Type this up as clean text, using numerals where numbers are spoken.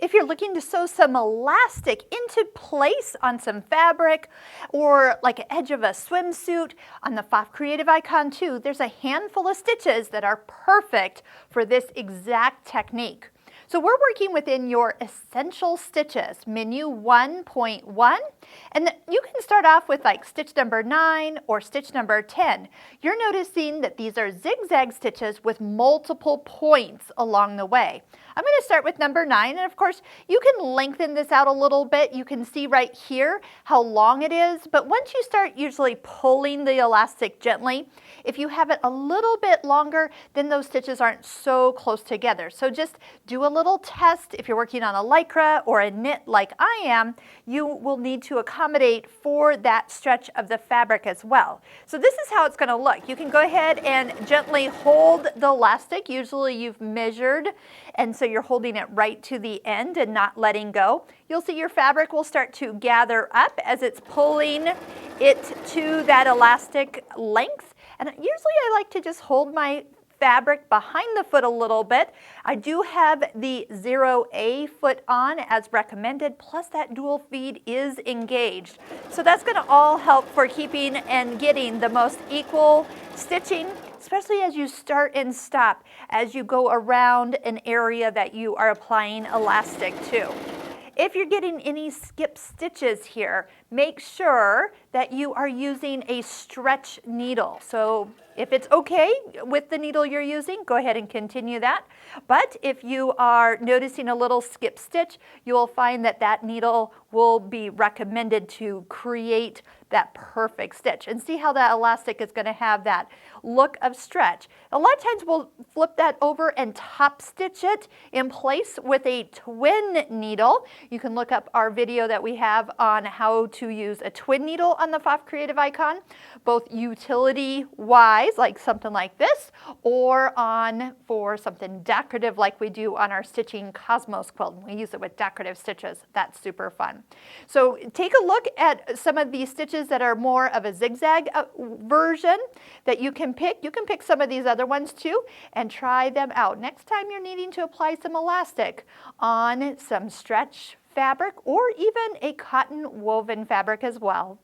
If you're looking to sew some elastic into place on some fabric or like an edge of a swimsuit on the Pfaff Creative Icon 2, there's a handful of stitches that are perfect for this exact technique. So we're working within your essential stitches, menu 1.1, and you can start off with like stitch number 9 or stitch number 10. You're noticing that these are zigzag stitches with multiple points along the way. I'm going to start with number 9, and of course you can lengthen this out a little bit. You can see right here how long it is, but once you start usually pulling the elastic gently, if you have it a little bit longer, then those stitches aren't so close together. So just do a little test. If you're working on a lycra or a knit like I am, you will need to accommodate for that stretch of the fabric as well. So this is how it's going to look. You can go ahead and gently hold the elastic. Usually you've measured, and so you're holding it right to the end and not letting go. You'll see your fabric will start to gather up as it's pulling it to that elastic length. And usually I like to just hold my fabric behind the foot a little bit. I do have the 0A foot on as recommended, plus that dual feed is engaged. So that's going to all help for keeping and getting the most equal stitching, especially as you start and stop, as you go around an area that you are applying elastic to. If you're getting any skip stitches here, make sure that you are using a stretch needle. So if it's okay with the needle you're using, go ahead and continue that. But if you are noticing a little skip stitch, you will find that that needle will be recommended to create that perfect stitch. And see how that elastic is going to have that look of stretch. A lot of times we'll flip that over and top stitch it in place with a twin needle. You can look up our video that we have on how to use a twin needle on the Pfaff Creative Icon, both utility-wise, like something like this, or on for something decorative like we do on our Stitching Cosmos quilt. We use it with decorative stitches. That's super fun. So take a look at some of these stitches that are more of a zigzag version that you can pick. You can pick some of these other ones too and try them out. Next time you're needing to apply some elastic on some stretch fabric or even a cotton woven fabric as well.